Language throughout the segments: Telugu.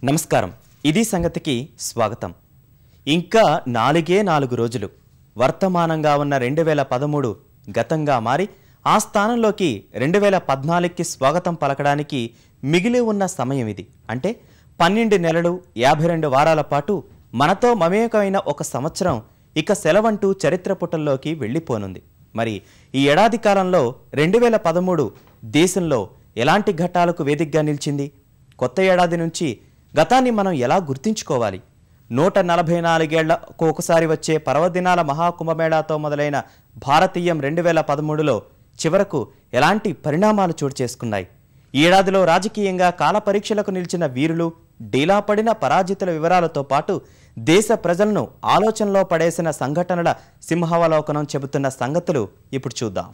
నమస్కారం. ఇది సంగతికి స్వాగతం. ఇంకా 4 రోజులు వర్తమానంగా ఉన్న 2013 గతంగా మారి ఆ స్థానంలోకి 2014కి స్వాగతం పలకడానికి మిగిలి ఉన్న సమయం ఇది. అంటే 12 నెలలు 52 వారాల పాటు మనతో మమేకమైన ఒక సంవత్సరం ఇక సెలవంటూ చరిత్ర పుటల్లోకి వెళ్ళిపోనుంది. మరి ఈ ఏడాది కాలంలో 2013 దేశంలో ఎలాంటి ఘట్టాలకు వేదికగా నిలిచింది? కొత్త ఏడాది నుంచి గతాన్ని మనం ఎలా గుర్తించుకోవాలి? 144 ఏళ్లకు ఒకసారి వచ్చే పర్వదినాల మహాకుంభమేళాతో మొదలైన భారతీయం 2013లో చివరకు ఎలాంటి పరిణామాలు చోటు చేసుకున్నాయి? ఈ ఏడాదిలో రాజకీయంగా కాల పరీక్షలకు నిలిచిన వీరులు, డీలా పడిన పరాజితుల వివరాలతో పాటు దేశ ప్రజలను ఆలోచనలో పడేసిన సంఘటనల సింహావలోకనం చెబుతున్న సంగతులు ఇప్పుడు చూద్దాం.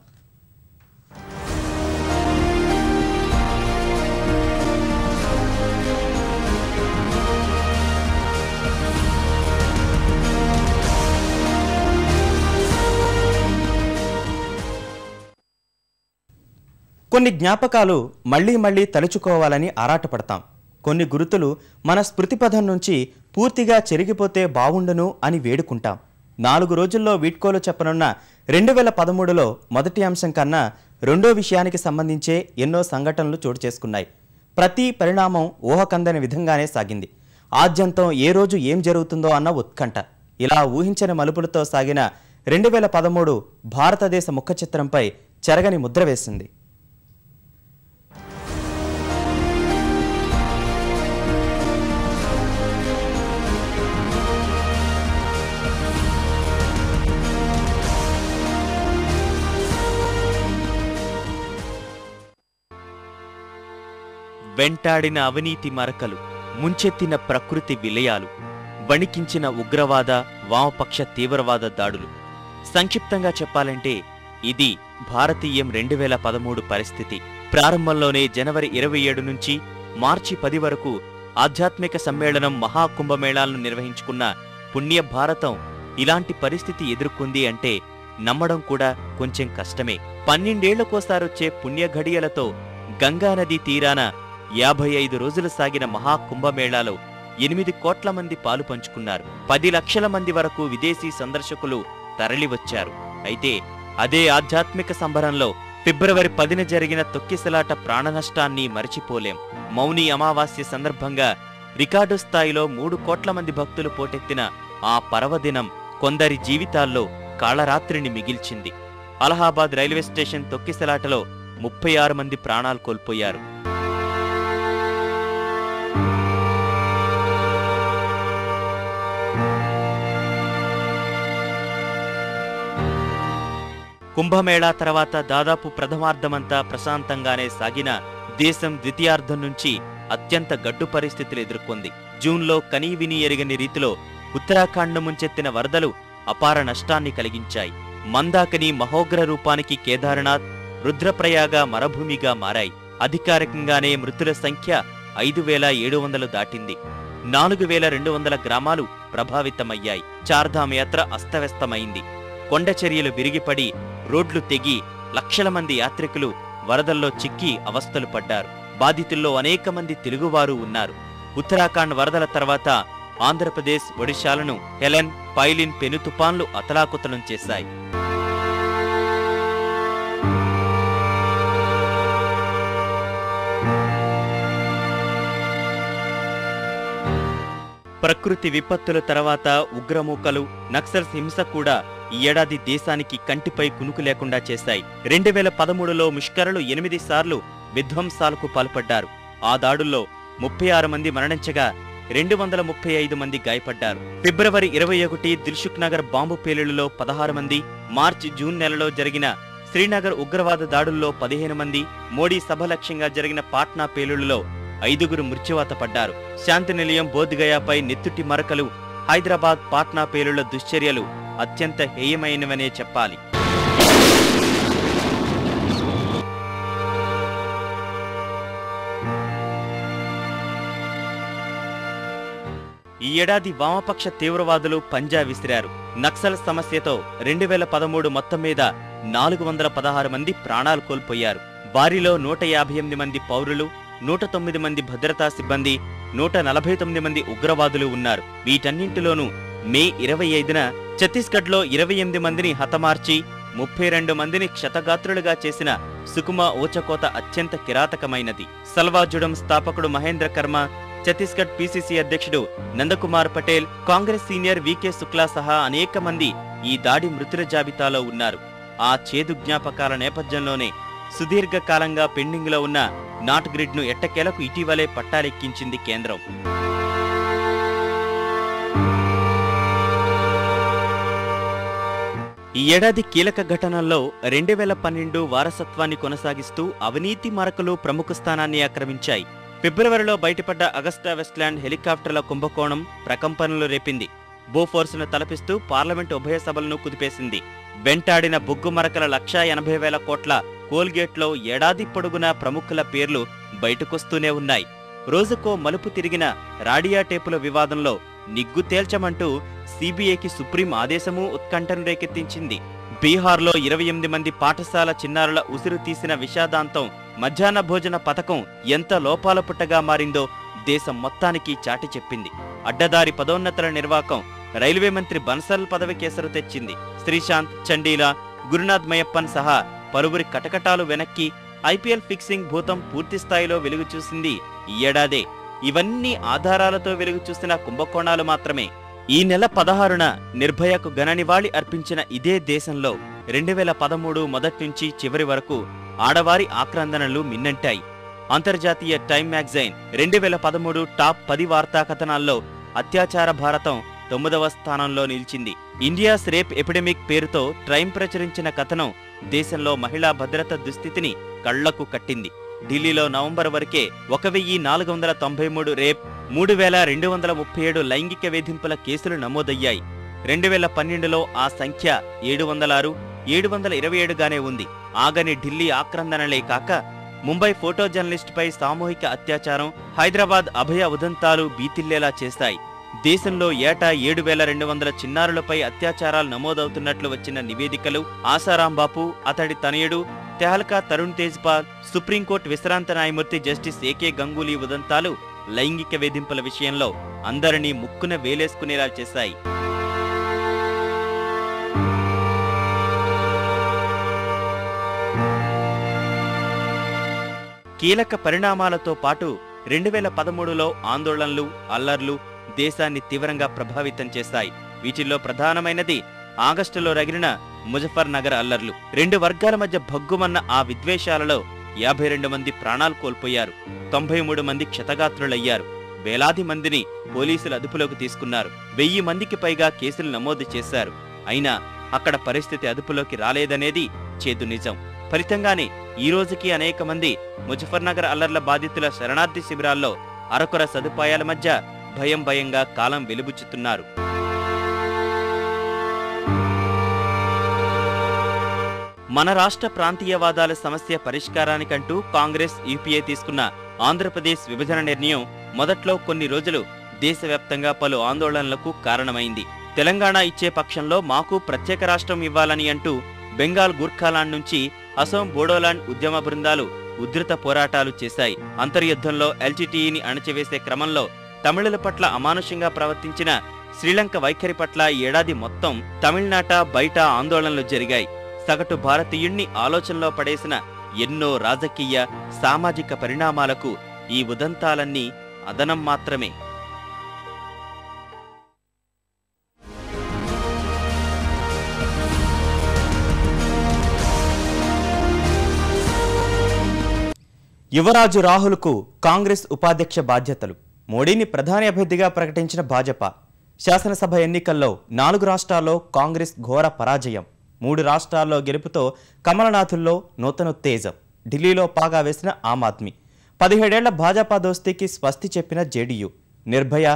కొన్ని జ్ఞాపకాలు మళ్లీ మళ్లీ తలుచుకోవాలని ఆరాటపడతాం. కొన్ని గుర్తులు మన స్మృతిపథం నుంచి పూర్తిగా చెరిగిపోతే బావుండును అని వేడుకుంటాం. 4 రోజుల్లో వీడ్కోలు చెప్పనున్న 2013లో మొదటి అంశం కన్నా రెండో విషయానికి సంబంధించే ఎన్నో సంఘటనలు చోటు చేసుకున్నాయి. ప్రతి పరిణామం ఊహకందని విధంగానే సాగింది. ఆద్యంతం ఏ రోజు ఏం జరుగుతుందో అన్న ఉత్కంఠ. ఇలా ఊహించని మలుపులతో సాగిన 2013 భారతదేశ ముఖ చిత్రంపై చెరగని ముద్ర వేసింది. వెంటాడిన అవినీతి మరకలు, ముంచెత్తిన ప్రకృతి విలయాలు, వణికించిన ఉగ్రవాద వామపక్ష తీవ్రవాద దాడులు. సంక్షిప్తంగా చెప్పాలంటే ఇది భారతీయం 2013 పరిస్థితి. ప్రారంభంలోనే జనవరి 27 నుంచి మార్చి 10 వరకు ఆధ్యాత్మిక సమ్మేళనం మహాకుంభమేళాలను నిర్వహించుకున్న పుణ్య భారతం ఇలాంటి పరిస్థితి ఎదుర్కొంది అంటే నమ్మడం కూడా కొంచెం కష్టమే. 12 ఏళ్లకోసారొచ్చే పుణ్య ఘడియలతో గంగానదీ తీరాన 55 రోజులు సాగిన మహాకుంభమేళాలో 8 కోట్ల మంది పాలు పంచుకున్నారు. 10 లక్షల మంది వరకు విదేశీ సందర్శకులు తరలివచ్చారు. అయితే అదే ఆధ్యాత్మిక సంబరంలో ఫిబ్రవరి 10న జరిగిన తొక్కిసలాట ప్రాణనష్టాన్ని మరిచిపోలేం. మౌని అమావాస్య సందర్భంగా రికార్డు స్థాయిలో 3 కోట్ల మంది భక్తులు పోటెత్తిన ఆ పర్వదినం కొందరి జీవితాల్లో కాళరాత్రిని మిగిల్చింది. అలహాబాద్ రైల్వే స్టేషన్ తొక్కిసలాటలో 36 మంది ప్రాణాలు కోల్పోయారు. కుంభమేళా తర్వాత దాదాపు ప్రథమార్థమంతా ప్రశాంతంగానే సాగిన దేశం ద్వితీయార్థం నుంచి అత్యంత గడ్డు పరిస్థితులు ఎదుర్కొంది. జూన్లో కనీవిని ఎరగని రీతిలో ఉత్తరాఖండ్ను ముంచెత్తిన వరదలు అపార నష్టాన్ని కలిగించాయి. మందాకిని మహోగ్ర రూపానికి కేదార్నాథ్, రుద్రప్రయాగ మరభూమిగా మారాయి. అధికారికంగానే మృతుల సంఖ్య 5700 దాటింది. 4200 గ్రామాలు ప్రభావితమయ్యాయి. చార్ధామ్ యాత్ర అస్తవ్యస్తమైంది. కొండచర్యలు విరిగిపడి రోడ్లు తెగి లక్షల మంది యాత్రికులు వరదల్లో చిక్కి అవస్థలు పడ్డారు. బాధితుల్లో అనేక మంది తెలుగువారు ఉన్నారు. ఉత్తరాఖండ్ వరదల తర్వాత ఆంధ్రప్రదేశ్, ఒడిశాలను హెలెన్, పైలిన్ పెను తుపాన్లు అతలాకుతలం చేశాయి. ప్రకృతి విపత్తుల తర్వాత ఉగ్రమూకలు, నక్సల్స్ హింస కూడా ఈ ఏడాది దేశానికి కంటిపై కునుకు లేకుండా చేశాయి. 2013లో ముష్కరులు 8 సార్లు విధ్వంసాలకు పాల్పడ్డారు. ఆ దాడుల్లో 36 మంది మరణించగా 235 మంది గాయపడ్డారు. ఫిబ్రవరి 21 దిల్సుఖ్ నగర్ బాంబు పేలుళ్లలో 16 మంది, మార్చి జూన్ నెలలో జరిగిన శ్రీనగర్ ఉగ్రవాద దాడుల్లో 15 మంది, మోడీ సభ లక్ష్యంగా జరిగిన పాట్నా పేలుళ్లలో 5 మృత్యువాత పడ్డారు. శాంతి నిలయం బోధ్గయాపై నెత్తుటి మరకలు, హైదరాబాద్ పాట్నా పేలుళ్ల దుశ్చర్యలు అత్యంత హేయమైనవనే చెప్పాలి. ఈ ఏడాది వామపక్ష తీవ్రవాదులు పంజా విసిరారు. నక్సల్ సమస్యతో 2013 మొత్తం మీద 416 మంది ప్రాణాలు కోల్పోయారు. వారిలో 158 మంది పౌరులు, 109 మంది భద్రతా సిబ్బంది, 149 మంది ఉగ్రవాదులు ఉన్నారు. వీటన్నింటిలోనూ మే 25న ఛత్తీస్గఢ్లో 28 మందిని హతమార్చి 32 మందిని క్షతగాత్రులుగా చేసిన సుకుమా ఊచకోత అత్యంత కిరాతకమైనది. సల్వాజుడం స్థాపకుడు మహేంద్ర కర్మ, ఛత్తీస్గఢ్ పీసీసీ అధ్యక్షుడు నందకుమార్ పటేల్, కాంగ్రెస్ సీనియర్ వీకే శుక్లా సహా అనేక మంది ఈ దాడి మృతుల జాబితాలో ఉన్నారు. ఆ చేదు జ్ఞాపకాల నేపథ్యంలోనే సుదీర్ఘకాలంగా పెండింగ్లో ఉన్న నాట్ గ్రిడ్ను ఎట్టకేలకు ఇటీవలే పట్టాలెక్కించింది కేంద్రం. ఈ ఏడాది కీలక ఘటనల్లో 2012 వారసత్వాన్ని కొనసాగిస్తూ అవినీతి మరకలు ప్రముఖ స్థానాన్ని ఆక్రమించాయి. ఫిబ్రవరిలో బయటపడ్డ అగస్టా వెస్ట్లాండ్ హెలికాప్టర్ల కుంభకోణం ప్రకంపనలు రేపింది. బోఫోర్స్ను తలపిస్తూ పార్లమెంటు ఉభయ సభలను కుదిపేసింది. వెంటాడిన బొగ్గు మరకల 1,80,000 కోట్ల కోల్గేట్లో ఏడాది పొడుగునా ప్రముఖుల పేర్లు బయటకొస్తూనే ఉన్నాయి. రోజుకో మలుపు తిరిగిన రాడియా టేపుల వివాదంలో నిగ్గు తేల్చమంటూ సీబీఐకి సుప్రీం ఆదేశమూ ఉత్కంఠను రేకెత్తించింది. బీహార్లో 28 మంది పాఠశాల చిన్నారుల ఉసిరు తీసిన విషాదాంతం మధ్యాహ్న భోజన పథకం ఎంత లోపాల పుట్టగా మారిందో దేశం మొత్తానికి చాటి చెప్పింది. అడ్డదారి పదోన్నతుల నిర్వాకం రైల్వే మంత్రి బన్సల్ పదవికేసరు తెచ్చింది. శ్రీశాంత్, చండీలా, గురునాథ్ మయప్పన్ సహా పలువురి కటకటాలు వెనక్కి ఐపీఎల్ ఫిక్సింగ్ భూతం పూర్తిస్థాయిలో వెలుగు చూసింది ఈ ఏడాదే. ఇవన్నీ ఆధారాలతో వెలుగు చూసిన కుంభకోణాలు మాత్రమే. ఈ నెల 16న నిర్భయకు ఘననివాళి అర్పించిన ఇదే దేశంలో 2013 మొదట్నుంచి చివరి వరకు ఆడవారి ఆక్రందనలు మిన్నంటాయి. అంతర్జాతీయ టైమ్ మ్యాగజైన్ 2013 టాప్ 10 వార్తా కథనాల్లో అత్యాచార భారతం 9వ స్థానంలో నిలిచింది. ఇండియాస్ రేప్ ఎపిడెమిక్ పేరుతో టైమ్ ప్రచురించిన కథనం దేశంలో మహిళా భద్రత దుస్థితిని కళ్లకు కట్టింది. ఢిల్లీలో నవంబర్ వరకే 1,493 రేప్, 3,237 లైంగిక వేధింపుల కేసులు నమోదయ్యాయి. 2012లో ఆ సంఖ్య 706, 727గానే ఉంది. ఆగని ఢిల్లీ ఆక్రందనలే కాక ముంబై ఫోటో జర్నలిస్టుపై సామూహిక అత్యాచారం, హైదరాబాద్ అభయ ఉదంతాలు బీతిల్లేలా చేశాయి. దేశంలో ఏటా 7,200 చిన్నారులపై అత్యాచారాలు నమోదవుతున్నట్లు వచ్చిన నివేదికలు, ఆసారాం బాపు, అతడి తనయుడు తెహల్కా తరుణ్ తేజ్పాల్, సుప్రీంకోర్టు విశ్రాంత న్యాయమూర్తి జస్టిస్ ఏకే గంగూలీ ఉదంతాలు లైంగిక వేధింపుల విషయంలో అందరినీ ముక్కున వేలేసుకునేలా చేశాయి. కీలక పరిణామాలతో పాటు 2013లో ఆందోళనలు, అల్లర్లు దేశాన్ని తీవ్రంగా ప్రభావితం చేశాయి. వీటిల్లో ప్రధానమైనది ఆగస్టులో రగిలిన ముజఫర్ నగర్ అల్లర్లు. 2 వర్గాల మధ్య భగ్గుమన్న ఆ విద్వేషాలలో 52 మంది ప్రాణాలు కోల్పోయారు, 93 మంది క్షతగాత్రులయ్యారు. వేలాది మందిని పోలీసులు అదుపులోకి తీసుకున్నారు. 1000 మందికి పైగా కేసులు నమోదు చేశారు. అయినా అక్కడ పరిస్థితి అదుపులోకి రాలేదనేది చేదు నిజం. ఫలితంగానే ఈ రోజుకి అనేక మంది ముజఫర్ నగర్ అల్లర్ల బాధితుల శరణార్థి శిబిరాల్లో అరకొర సదుపాయాల మధ్య భయంగా కాలం వెలుబుచ్చుతున్నారు. మన రాష్ట్ర ప్రాంతీయవాదాల సమస్య పరిష్కారానికంటూ కాంగ్రెస్, యూపీఏ తీసుకున్న ఆంధ్రప్రదేశ్ విభజన నిర్ణయం మొదట్లో కొన్ని రోజులు దేశవ్యాప్తంగా పలు ఆందోళనలకు కారణమైంది. తెలంగాణ ఇచ్చే పక్షంలో మాకు ప్రత్యేక రాష్ట్రం ఇవ్వాలని అంటూ బెంగాల్ గూర్ఖాలాండ్ నుంచి అసోం బోడోలాండ్ ఉద్యమ బృందాలు ఉధృత పోరాటాలు చేశాయి. అంతర్యుద్ధంలో ఎల్టీటీఈని అణచివేసే క్రమంలో తమిళుల పట్ల అమానుషంగా ప్రవర్తించిన శ్రీలంక వైఖరి పట్ల ఏడాది మొత్తం తమిళనాట బయట ఆందోళనలు జరిగాయి. సగటు భారతీయుణ్ణి ఆలోచనలో పడేసిన ఎన్నో రాజకీయ, సామాజిక పరిణామాలకు ఈ ఉదంతాలన్నీ అదనం మాత్రమే. యువరాజు రాహుల్కు కాంగ్రెస్ ఉపాధ్యక్ష బాధ్యతలు. మోడీని ప్రధాని అభ్యర్థిగా ప్రకటించిన భాజపా. శాసనసభ ఎన్నికల్లో 4 రాష్ట్రాల్లో కాంగ్రెస్ ఘోర పరాజయం. 3 రాష్ట్రాల్లో గెలుపుతో కమలనాథుల్లో నూతనోత్తేజం. ఢిల్లీలో పాగా వేసిన ఆమ్ ఆద్మీ. 17 ఏళ్ల భాజపా దోస్తీకి స్వస్తి చెప్పిన జేడీయూ. నిర్భయ,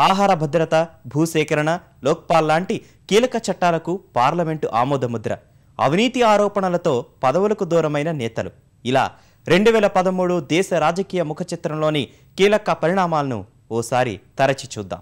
ఆహార భద్రత, భూసేకరణ, లోక్పాల్ లాంటి కీలక చట్టాలకు పార్లమెంటు ఆమోదముద్ర. అవినీతి ఆరోపణలతో పదవులకు దూరమైన నేతలు. ఇలా 2013 దేశ రాజకీయ ముఖచిత్రంలోని కీలక పరిణామాలను ఓసారి తరచి చూద్దాం.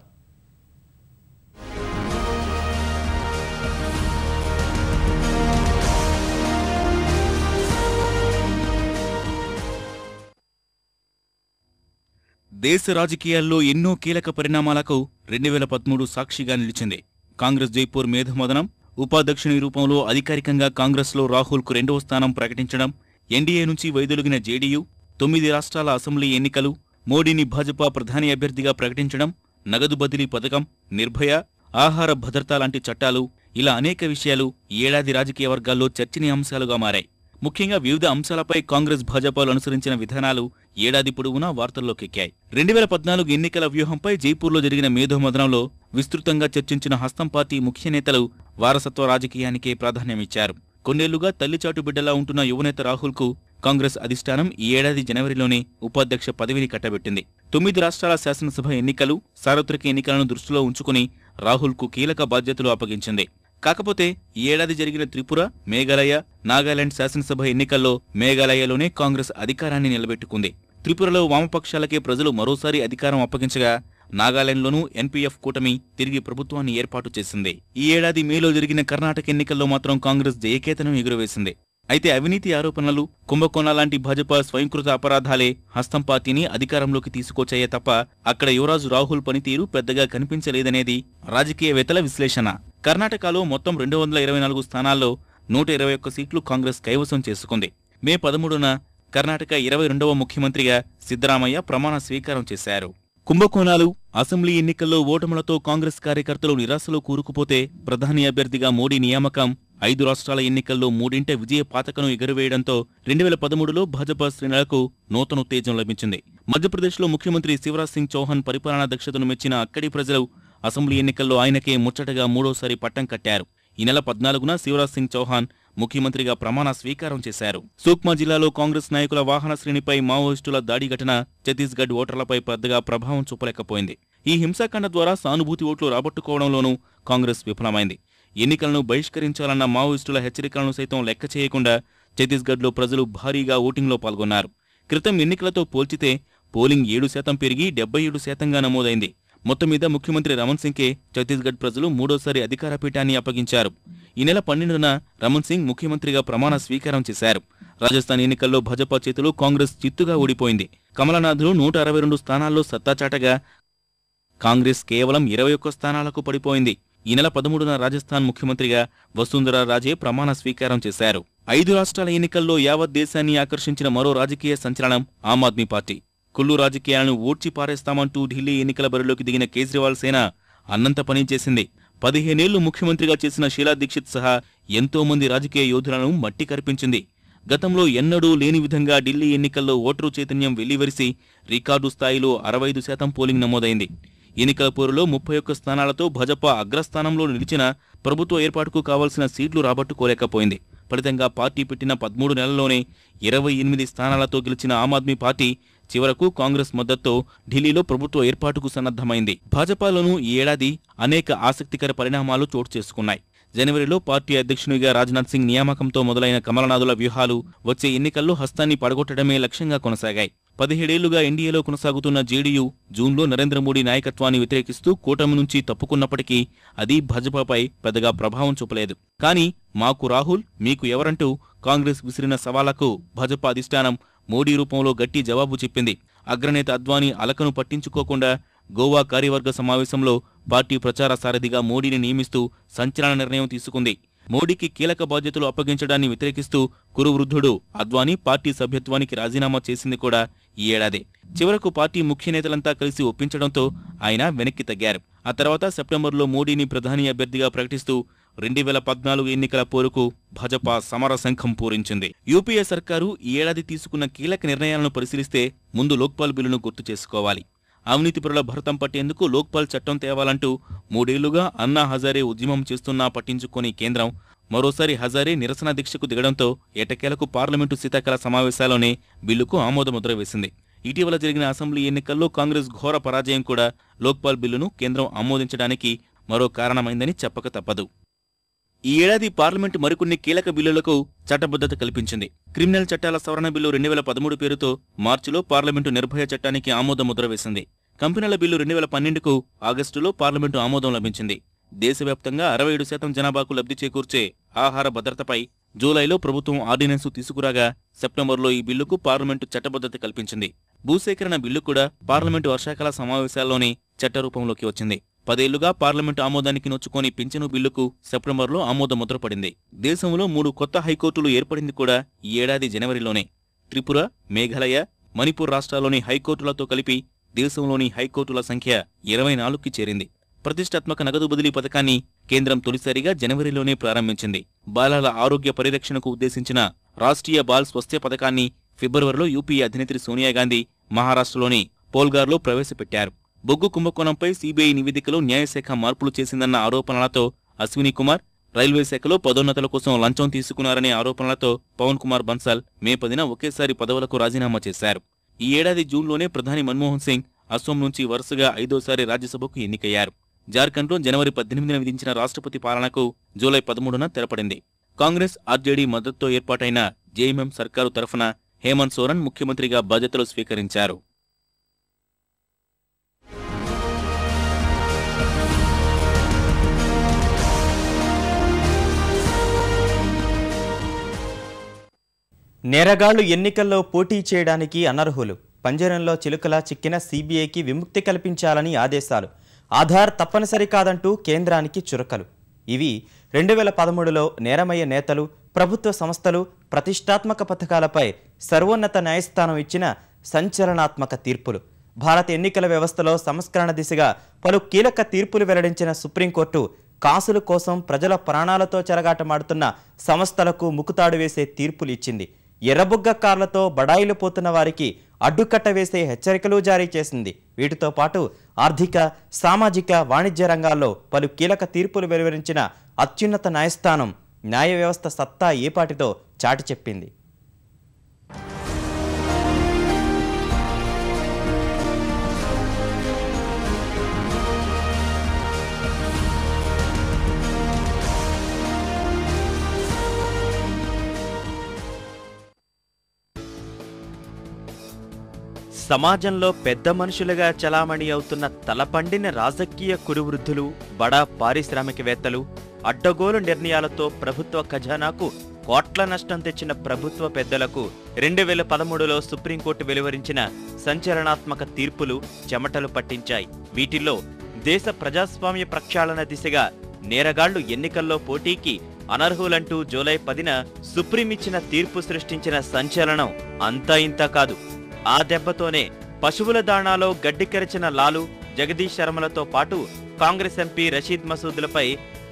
దేశ రాజకీయాల్లో ఎన్నో కీలక పరిణామాలకు 2013 సాక్షిగా నిలిచింది. కాంగ్రెస్ జైపూర్ మేధమదనం, ఉపాధ్యక్షుని రూపంలో అధికారికంగా కాంగ్రెస్లో రాహుల్కు 2వ స్థానం ప్రకటించడం, ఎన్డీఏ నుంచి వైదొలిగిన జేడీయూ, 9 రాష్ట్రాల అసెంబ్లీ ఎన్నికలు, మోడీని భాజపా ప్రధాని అభ్యర్థిగా ప్రకటించడం, నగదు బదిలీ పథకం, నిర్భయ, ఆహార భద్రత లాంటి చట్టాలు, ఇలా అనేక విషయాలు ఈ ఏడాది రాజకీయ వర్గాల్లో చర్చనీయాంశాలుగా మారాయి. ముఖ్యంగా వివిధ అంశాలపై కాంగ్రెస్ భాజపాలు అనుసరించిన విధానాలు ఏడాది పొడవునా వార్తల్లోకెక్కాయి. 2014 ఎన్నికల వ్యూహంపై జైపూర్లో జరిగిన మేధోమథనంలో విస్తృతంగా చర్చించిన హస్తం పార్టీ ముఖ్య నేతలు వారసత్వ రాజకీయానికే ప్రాధాన్యమిచ్చారు. కొన్నేళ్లుగా తల్లిచాటు బిడ్డలా ఉంటున్న యువనేత రాహుల్కు కాంగ్రెస్ అధిష్టానం ఈ ఏడాది జనవరిలోనే ఉపాధ్యక్ష పదవిని కట్టబెట్టింది. 9 రాష్ట్రాల శాసనసభ ఎన్నికలు, సార్వత్రిక ఎన్నికలను దృష్టిలో ఉంచుకుని రాహుల్కు కీలక బాధ్యతలు అప్పగించింది. కాకపోతే ఈ ఏడాది జరిగిన త్రిపుర, మేఘాలయ, నాగాలాండ్ శాసనసభ ఎన్నికల్లో మేఘాలయలోనే కాంగ్రెస్ అధికారాన్ని నిలబెట్టుకుంది. త్రిపురలో వామపక్షాలకే ప్రజలు మరోసారి అధికారం అప్పగించగా, నాగాలాండ్లోనూ ఎన్పీఎఫ్ కూటమి తిరిగి ప్రభుత్వాన్ని ఏర్పాటు చేసింది. ఈ ఏడాది మేలో జరిగిన కర్ణాటక ఎన్నికల్లో మాత్రం కాంగ్రెస్ జయకేతనం ఎగురవేసింది. అయితే అవినీతి ఆరోపణలు, కుంభకోణాలాంటి భాజపా స్వయంకృత అపరాధాలే హస్తం పార్టీని అధికారంలోకి తీసుకొచ్చాయే తప్ప అక్కడ యువరాజు రాహుల్ పనితీరు పెద్దగా కనిపించలేదనేది రాజకీయవేత్తల విశ్లేషణ. కర్ణాటకలో మొత్తం 224 స్థానాల్లో 121 సీట్లు కాంగ్రెస్ కైవసం చేసుకుంది. మే 13న కర్ణాటక 22వ ముఖ్యమంత్రిగా సిద్ధరామయ్య ప్రమాణ స్వీకారం చేశారు. కుంభకోణాలు, అసెంబ్లీ ఎన్నికల్లో ఓటములతో కాంగ్రెస్ కార్యకర్తలు నిరాశలో కూరుకుపోతే ప్రధాని అభ్యర్థిగా మోడీ నియామకం, 5 రాష్ట్రాల ఎన్నికల్లో 3 విజయ పాతకను ఎగురవేయడంతో 2013లో భాజపా శ్రేణులకు నూతనోత్తేజం లభించింది. మధ్యప్రదేశ్లో ముఖ్యమంత్రి శివరాజ్ సింగ్ చౌహాన్ పరిపాలనా దక్షతను మెచ్చిన అక్కడి ప్రజలు అసెంబ్లీ ఎన్నికల్లో ఆయనకే ముచ్చటగా 3వసారి పట్టం కట్టారు. ఈ నెల 14న శివరాజ్ సింగ్ చౌహాన్ ముఖ్యమంత్రిగా ప్రమాణ స్వీకారం చేశారు. సూక్మా జిల్లాలో కాంగ్రెస్ నాయకుల వాహన శ్రేణిపై మావోయిస్టుల దాడి ఘటన ఛత్తీస్గఢ్ ఓటర్లపై పెద్దగా ప్రభావం చూపలేకపోయింది. ఈ హింసాకాండ ద్వారా సానుభూతి ఓట్లు రాబట్టుకోవడంలోనూ కాంగ్రెస్ విఫలమైంది. ఎన్నికలను బహిష్కరించాలన్న మావోయిస్టుల హెచ్చరికలను సైతం లెక్క చేయకుండా ఛత్తీస్గఢ్లో ప్రజలు భారీగా ఓటింగ్లో పాల్గొన్నారు. క్రితం ఎన్నికలతో పోల్చితే పోలింగ్ 7% పెరిగి 77%గా నమోదైంది. మొత్తం మీద ముఖ్యమంత్రి రమణ్ సింగ్కే ఛత్తీస్గఢ్ ప్రజలు 3వసారి అధికార పీఠాన్ని అప్పగించారు. ఈ నెల 12న రమణ్ సింగ్ ముఖ్యమంత్రిగా ప్రమాణ స్వీకారం చేశారు. రాజస్థాన్ ఎన్నికల్లో భాజపా చేతులు కాంగ్రెస్ చిత్తుగా ఓడిపోయింది. కమలనాథులు 162 స్థానాల్లో సత్తాచాటగా కాంగ్రెస్ కేవలం 21 స్థానాలకు పడిపోయింది. ఈ నెల 13న రాజస్థాన్ ముఖ్యమంత్రిగా వసుంధరా రాజే ప్రమాణ స్వీకారం చేశారు. 5 రాష్ట్రాల ఎన్నికల్లో యావత్ దేశాన్ని ఆకర్షించిన మరో రాజకీయ సంచలనం ఆమ్ ఆద్మీ పార్టీ. కుళ్ళు రాజకీయాలను ఊడ్చి పారేస్తామంటూ ఢిల్లీ ఎన్నికల బరిలోకి దిగిన కేజ్రీవాల్ సేన అన్నంత పని చేసింది. 15 ఏళ్లు ముఖ్యమంత్రిగా చేసిన షీలా దీక్షిత్ సహా ఎంతో మంది రాజకీయ యోధులను మట్టి కరిపించింది. గతంలో ఎన్నడూ లేని విధంగా ఢిల్లీ ఎన్నికల్లో ఓటరు చైతన్యం వెల్లివరిసి రికార్డు స్థాయిలో 65% పోలింగ్ నమోదైంది. ఎన్నికల పోరులో 31 స్థానాలతో భాజపా అగ్రస్థానంలో నిలిచిన ప్రభుత్వ ఏర్పాటుకు కావాల్సిన సీట్లు రాబట్టుకోలేకపోయింది. ఫలితంగా పార్టీ పెట్టిన 13 నెలల్లోనే 28 స్థానాలతో గెలిచిన ఆమ్ ఆద్మీ పార్టీ చివరకు కాంగ్రెస్ మద్దతుతో ఢిల్లీలో ప్రభుత్వ ఏర్పాటుకు సన్నద్ధమైంది. భాజపాలోనూ ఈ ఏడాది అనేక ఆసక్తికర పరిణామాలు చోటు చేసుకున్నాయి. జనవరిలో పార్టీ అధ్యక్షునిగా రాజ్నాథ్ సింగ్ నియామకంతో మొదలైన కమలనాథుల వ్యూహాలు వచ్చే ఎన్నికల్లో హస్తాన్ని పడగొట్టడమే లక్ష్యంగా కొనసాగాయి. 17 ఏళ్లుగా ఎన్డీఏలో కొనసాగుతున్న జేడీయూ జూన్లో నరేంద్ర మోడీ నాయకత్వాన్ని వ్యతిరేకిస్తూ కూటమి నుంచి తప్పుకున్నప్పటికీ అది భాజపాపై పెద్దగా ప్రభావం చూపలేదు. కానీ మాకు రాహుల్, మీకు ఎవరంటూ కాంగ్రెస్ విసిరిన సవాళ్లకు భాజపా అధిష్టానం మోడీ రూపంలో గట్టి జవాబు చెప్పింది. అగ్రనేత అద్వానీ అలకను పట్టించుకోకుండా గోవా కార్యవర్గ సమావేశంలో పార్టీ ప్రచార సారథిగా మోడీని నియమిస్తూ సంచలన నిర్ణయం తీసుకుంది. మోడీకి కీలక బాధ్యతలు అప్పగించడాన్ని వ్యతిరేకిస్తూ కురువృద్ధుడు అద్వానీ పార్టీ సభ్యత్వానికి రాజీనామా చేసింది కూడా ఈ ఏడాదే. చివరకు పార్టీ ముఖ్య నేతలంతా కలిసి ఒప్పించడంతో ఆయన వెనక్కి తగ్గారు. ఆ తర్వాత సెప్టెంబర్లో మోడీని ప్రధాని అభ్యర్థిగా ప్రకటిస్తూ 2014 ఎన్నికల పోరుకు భాజపా సమర శంఖం పూరించింది. యూపీఏ సర్కారు ఈ ఏడాది తీసుకున్న కీలక నిర్ణయాలను పరిశీలిస్తే ముందు లోక్పాల్ బిల్లును గుర్తు చేసుకోవాలి. అవినీతిపరుల భరతం పట్టేందుకు లోక్పాల్ చట్టం తేవాలంటూ 3 ఏళ్లుగా అన్నా హజారే ఉద్యమం చేస్తున్నా పట్టించుకోని కేంద్రం మరోసారి హజారే నిరసన దీక్షకు దిగడంతో ఎట్టకేలకు పార్లమెంటు శీతాకాల సమావేశాల్లోనే బిల్లుకు ఆమోదముద్ర వేసింది. ఇటీవల జరిగిన అసెంబ్లీ ఎన్నికల్లో కాంగ్రెస్ ఘోర పరాజయం కూడా లోక్పాల్ బిల్లును కేంద్రం ఆమోదించడానికి మరో కారణమైందని చెప్పక తప్పదు. ఈ ఏడాది పార్లమెంటు మరికొన్ని కీలక బిల్లులకు చట్టబద్ధత కల్పించింది. క్రిమినల్ చట్టాల సవరణ బిల్లు 2013 పేరుతో మార్చిలో పార్లమెంటు నిర్భయ చట్టానికి ఆమోదముద్ర వేసింది. కంపెనీల బిల్లు 2012కు ఆగస్టులో పార్లమెంటు ఆమోదం లభించింది. దేశవ్యాప్తంగా 67% జనాభాకు లబ్ధి చేకూర్చే ఆహార భద్రతపై జూలైలో ప్రభుత్వం ఆర్డినెన్సు తీసుకురాగా సెప్టెంబర్లో ఈ బిల్లుకు పార్లమెంటు చట్టబద్ధత కల్పించింది. భూసేకరణ బిల్లు కూడా పార్లమెంటు వర్షాకాల సమావేశాల్లోనే చట్టరూపంలోకి వచ్చింది. 10 ఏళ్లుగా పార్లమెంటు ఆమోదానికి నొచ్చుకోని పింఛను బిల్లుకు సెప్టెంబర్లో ఆమోదముద్ర పడింది. దేశంలో 3 కొత్త హైకోర్టులు ఏర్పడింది కూడా ఈ ఏడాది జనవరిలోనే. త్రిపుర, మేఘాలయ, మణిపూర్ రాష్ట్రాల్లోని హైకోర్టులతో కలిపి దేశంలోని హైకోర్టుల సంఖ్య 24కి చేరింది. ప్రతిష్టాత్మక నగదు బదిలీ పథకాన్ని కేంద్రం తొలిసారిగా జనవరిలోనే ప్రారంభించింది. బాలల ఆరోగ్య పరిరక్షణకు ఉద్దేశించిన రాష్ట్రీయ బాల్ స్వస్థ్య పథకాన్ని ఫిబ్రవరిలో యూపీఏ అధినేత్రి సోనియాగాంధీ మహారాష్ట్రలోని పోల్గార్లో ప్రవేశపెట్టారు. బొగ్గు కుంభకోణంపై సీబీఐ నివేదికలో న్యాయశాఖ మార్పులు చేసిందన్న ఆరోపణలతో అశ్విని కుమార్, రైల్వే శాఖలో పదోన్నతుల కోసం లంచం తీసుకున్నారనే ఆరోపణలతో పవన్ కుమార్ బన్సాల్ మే 10న ఒకేసారి పదవులకు రాజీనామా చేశారు. ఈ ఏడాది జూన్లోనే ప్రధాని మన్మోహన్ సింగ్ అస్సోం నుంచి వరుసగా 5వ రాజ్యసభకు ఎన్నికయ్యారు. జార్ఖండ్లో జనవరి 18న విధించిన రాష్ట్రపతి పాలనకు జూలై 13న తెరపడింది. కాంగ్రెస్, ఆర్జేడీ మద్దతుతో ఏర్పాటైన జేఎంఎం సర్కారు తరఫున హేమంత్ సోరెన్ ముఖ్యమంత్రిగా బాధ్యతలు స్వీకరించారు. నేరగాళ్లు ఎన్నికల్లో పోటీ చేయడానికి అనర్హులు. పంజరంలో చిలుకలా చిక్కిన సీబీఐకి విముక్తి కల్పించాలని ఆదేశాలు. ఆధార్ తప్పనిసరి కాదంటూ కేంద్రానికి చురకలు. ఇవి 2013లో నేరమయ్య నేతలు, ప్రభుత్వ సంస్థలు, ప్రతిష్టాత్మక పథకాలపై సర్వోన్నత న్యాయస్థానం ఇచ్చిన సంచలనాత్మక తీర్పులు. భారత ఎన్నికల వ్యవస్థలో సంస్కరణ దిశగా పలు కీలక తీర్పులు వెల్లడించిన సుప్రీంకోర్టు కాసుల కోసం ప్రజల ప్రాణాలతో చెలగాటమాడుతున్న సంస్థలకు ముకుతాడు వేసే తీర్పులు ఇచ్చింది. ఎర్రబుగ్గ కార్లతో బడాయిలు పోతున్న వారికి అడ్డుకట్ట వేసే హెచ్చరికలు జారీ చేసింది. వీటితో పాటు ఆర్థిక, సామాజిక, వాణిజ్య రంగాల్లో పలు కీలక తీర్పులు వెలువరించిన అత్యున్నత న్యాయస్థానం న్యాయ వ్యవస్థ సత్తా ఏపాటితో చాటి చెప్పింది. సమాజంలో పెద్ద మనుషులుగా చలామణి అవుతున్న తలపండిన రాజకీయ కురువృద్ధులు, బడా పారిశ్రామికవేత్తలు, అడ్డగోలు నిర్ణయాలతో ప్రభుత్వ ఖజానాకు కోట్ల నష్టం తెచ్చిన ప్రభుత్వ పెద్దలకు 2013లో సుప్రీంకోర్టు వెలువరించిన సంచలనాత్మక తీర్పులు చెమటలు పట్టించాయి. వీటిల్లో దేశ ప్రజాస్వామ్య ప్రక్షాళన దిశగా నేరగాళ్లు ఎన్నికల్లో పోటీకి అనర్హులంటూ జూలై 10న సుప్రీం ఇచ్చిన తీర్పు సృష్టించిన సంచలనం అంతా ఇంతా కాదు. ఆ దెబ్బతోనే పశువుల దాణాలో గడ్డి కరిచిన లాలు, జగదీష్ శర్మలతో పాటు కాంగ్రెస్ ఎంపీ రషీద్ మసూద్లపై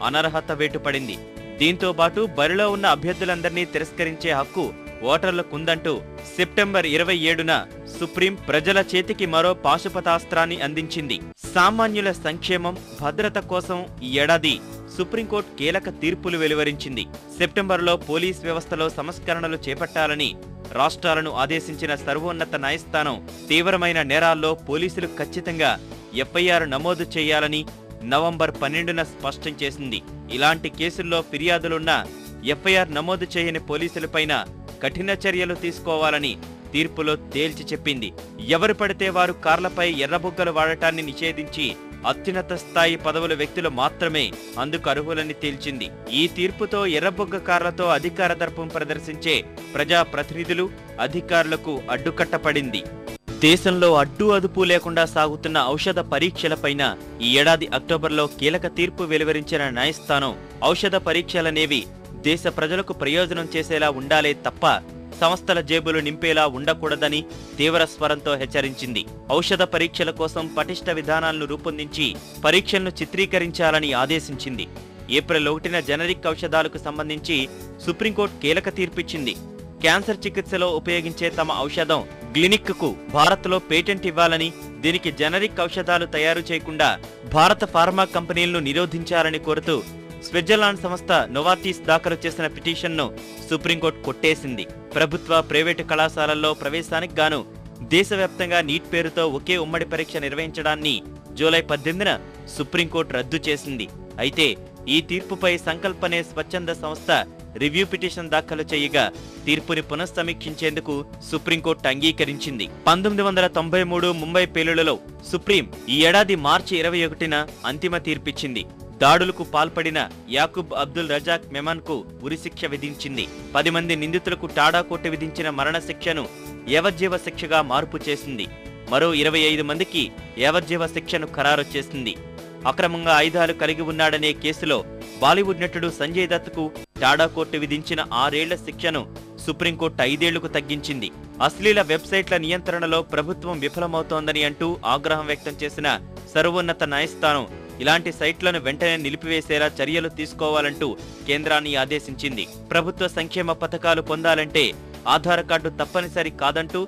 అనర్హత వేటు పడింది. దీంతో పాటు బరిలో ఉన్న అభ్యర్థులందరినీ తిరస్కరించే హక్కు ఓటర్లకుందంటూ సెప్టెంబర్ 27న సుప్రీం ప్రజల చేతికి మరో పాశుపతాస్త్రాన్ని అందించింది. సామాన్యుల సంక్షేమం, భద్రత కోసం ఈ ఏడాది సుప్రీంకోర్టు కీలక తీర్పులు వెలువరించింది. సెప్టెంబర్లో పోలీస్ వ్యవస్థలో సంస్కరణలు చేపట్టాలని రాష్ట్రాలను ఆదేశించిన సర్వోన్నత న్యాయస్థానం తీవ్రమైన నేరాల్లో పోలీసులు ఖచ్చితంగా ఎఫ్ఐఆర్ నమోదు చేయాలని నవంబర్ 12న స్పష్టం చేసింది. ఇలాంటి కేసుల్లో ఫిర్యాదులున్నా ఎఫ్ఐఆర్ నమోదు చేయని పోలీసులపైన కఠిన చర్యలు తీసుకోవాలని తీర్పులో తేల్చి చెప్పింది. ఎవరు పడితే వారు కార్లపై ఎర్రబుగ్గలు వాడటాన్ని నిషేధించి అత్యున్నత స్థాయి పదవుల వ్యక్తులు మాత్రమే అందుకు అర్హులని తేల్చింది. ఈ తీర్పుతో ఎర్రబుగ్గ కార్లతో అధికార దర్పం ప్రదర్శించే ప్రజాప్రతినిధులు, అధికారులకు అడ్డుకట్టపడింది. దేశంలో అడ్డు అదుపు లేకుండా సాగుతున్న ఔషధ పరీక్షలపైన ఈ ఏడాది అక్టోబర్లో కీలక తీర్పు వెలువరించిన న్యాయస్థానం ఔషధ పరీక్షలనేవి దేశ ప్రజలకు ప్రయోజనం చేసేలా ఉండాలే తప్ప సంస్థల జేబులు నింపేలా ఉండకూడదని తీవ్ర స్వరంతో హెచ్చరించింది. ఔషధ పరీక్షల కోసం పటిష్ట విధానాలను రూపొందించి పరీక్షలను చిత్రీకరించాలని ఆదేశించింది. ఏప్రిల్ 1న జనరిక్ ఔషధాలకు సంబంధించి సుప్రీంకోర్టు కీలక తీర్పిచ్చింది. క్యాన్సర్ చికిత్సలో ఉపయోగించే తమ ఔషధం గ్లినిక్కు భారత్లో పేటెంట్ ఇవ్వాలని, దీనికి జనరిక్ ఔషధాలు తయారు చేయకుండా భారత ఫార్మా కంపెనీలను నిరోధించాలని కోరుతూ స్విట్జర్లాండ్ సంస్థ నోవార్టిస్ దాఖలు చేసిన పిటిషన్ను సుప్రీంకోర్టు కొట్టేసింది. ప్రభుత్వ, ప్రైవేటు కళాశాలల్లో ప్రవేశానికి గాను దేశవ్యాప్తంగా నీట్ పేరుతో ఒకే ఉమ్మడి పరీక్ష నిర్వహించడాన్ని జూలై 18న సుప్రీంకోర్టు రద్దు చేసింది. అయితే ఈ తీర్పుపై సంకల్ప్ అనే స్వచ్ఛంద సంస్థ రివ్యూ పిటిషన్ దాఖలు చేయగా తీర్పుని పునఃసమీక్షించేందుకు సుప్రీంకోర్టు అంగీకరించింది. 1993 ముంబై పేలుళ్లలో సుప్రీం ఈ ఏడాది మార్చి 21న అంతిమ తీర్పిచ్చింది. దాడులకు పాల్పడిన యాకూబ్ అబ్దుల్ రజాక్ మెమన్కు ఉరిశిక్ష విధించింది. 10 మంది నిందితులకు టాడా కోర్టు విధించిన మరణశిక్షను యావజ్జీవ శిక్షగా మార్పు చేసింది. మరో 25 మందికి యావజ్జీవ శిక్షను ఖరారు చేసింది. అక్రమంగా ఆయుధాలు కలిగి ఉన్నాడనే కేసులో బాలీవుడ్ నటుడు సంజయ్ దత్కు టాడా కోర్టు విధించిన 6 ఏళ్ల శిక్షను సుప్రీంకోర్టు 5 ఏళ్లకు తగ్గించింది. అశ్లీల వెబ్సైట్ల నియంత్రణలో ప్రభుత్వం విఫలమవుతోందని అంటూ ఆగ్రహం వ్యక్తం చేసిన సర్వోన్నత న్యాయస్థానం ఇలాంటి సైట్లను వెంటనే నిలిపివేసేలా చర్యలు తీసుకోవాలంటూ కేంద్రాన్ని ఆదేశించింది. ప్రభుత్వ సంక్షేమ పథకాలు పొందాలంటే ఆధార్ కార్డు తప్పనిసరి కాదంటూ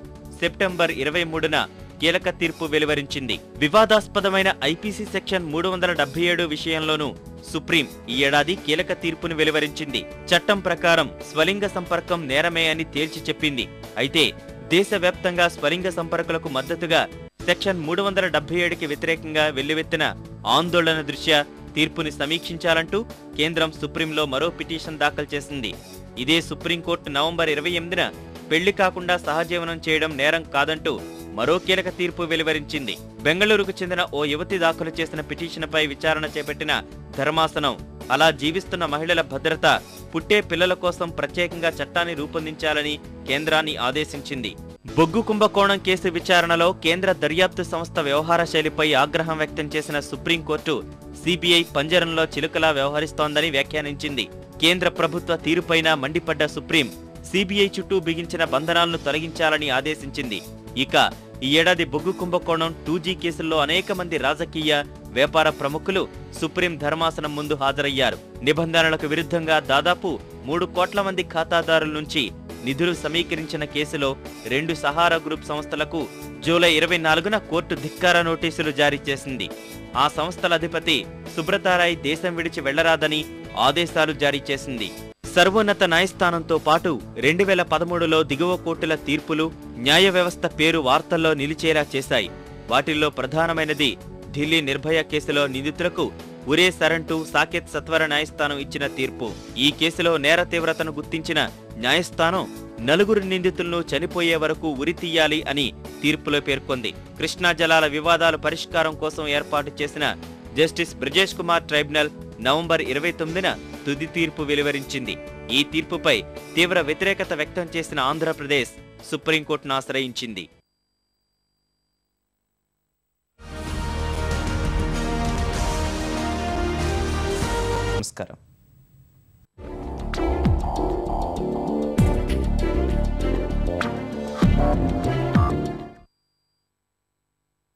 సెప్టెంబర్ 23న కీలక తీర్పు వెలువరించింది. వివాదాస్పదమైన ఐపీసీ సెక్షన్ 377 విషయంలోనూ సుప్రీం ఈ ఏడాది కీలక తీర్పును వెలువరించింది. చట్టం ప్రకారం స్వలింగ సంపర్కం నేరమే అని తేల్చి చెప్పింది. అయితే దేశవ్యాప్తంగా స్వలింగ సంపర్కులకు మద్దతుగా సెక్షన్ 377కి వ్యతిరేకంగా వెల్లువెత్తిన ఆందోళన దృష్ట్యా తీర్పుని సమీక్షించాలంటూ కేంద్రం సుప్రీంలో మరో పిటిషన్ దాఖలు చేసింది. ఇదే సుప్రీంకోర్టు నవంబర్ 28న పెళ్లి కాకుండా సహజీవనం చేయడం నేరం కాదంటూ మరో కీలక తీర్పు వెలువరించింది. బెంగళూరుకు చెందిన ఓ యువతి దాఖలు చేసిన పిటిషన్పై విచారణ చేపట్టిన ధర్మాసనం అలా జీవిస్తున్న మహిళల భద్రత, పుట్టే పిల్లల కోసం ప్రత్యేకంగా చట్టాన్ని రూపొందించాలని కేంద్రాన్ని ఆదేశించింది. బొగ్గు కుంభకోణం కేసు విచారణలో కేంద్ర దర్యాప్తు సంస్థ వ్యవహార శైలిపై ఆగ్రహం వ్యక్తం చేసిన సుప్రీంకోర్టు సిబిఐ పంజరంలో చిలుకలా వ్యవహరిస్తోందని వ్యాఖ్యానించింది. కేంద్ర ప్రభుత్వ తీరుపైన మండిపడ్డ సుప్రీం సిబిఐ చుట్టూ బిగించిన బంధనాలను తొలగించాలని ఆదేశించింది. ఇక ఈ ఏడాది బొగ్గు కుంభకోణం 2G కేసుల్లో అనేక మంది రాజకీయ, వ్యాపార ప్రముఖులు సుప్రీం ధర్మాసనం ముందు హాజరయ్యారు. నిబంధనలకు విరుద్ధంగా దాదాపు 3 కోట్ల మంది ఖాతాదారుల నుంచి నిధులు సమీకరించిన కేసులో 2 సహారా గ్రూప్ సంస్థలకు జూలై 24న కోర్టు ధిక్కార నోటీసులు జారీ చేసింది. ఆ సంస్థల అధిపతి సుబ్రతారాయ్ దేశం విడిచి వెళ్లరాదని ఆదేశాలు జారీ చేసింది. సర్వోన్నత న్యాయస్థానంతో పాటు 2013లో దిగువ కోర్టుల తీర్పులు న్యాయ వ్యవస్థ పేరు వార్తల్లో నిలిచేలా చేశాయి. వాటిల్లో ప్రధానమైనది ఢిల్లీ నిర్భయ కేసులో నిందితులకు ఉరే సరంటూ సాకేత్ సత్వర న్యాయస్థానం ఇచ్చిన తీర్పు. ఈ కేసులో నేర తీవ్రతను గుర్తించిన న్యాయస్థానం 4 నిందితులను చనిపోయే వరకు ఉరి తీయాలి అని తీర్పులో పేర్కొంది. కృష్ణా జలాల వివాదాల పరిష్కారం కోసం ఏర్పాటు చేసిన justice Brijesh Kumar tribunal November 29న తుది తీర్పు వెలువరించింది. ఈ తీర్పుపై తీవ్ర వ్యతిరేకత వ్యక్తం చేసిన ఆంధ్రప్రదేశ్ సుప్రీంకోర్టును ఆశ్రయించింది. నమస్కారం.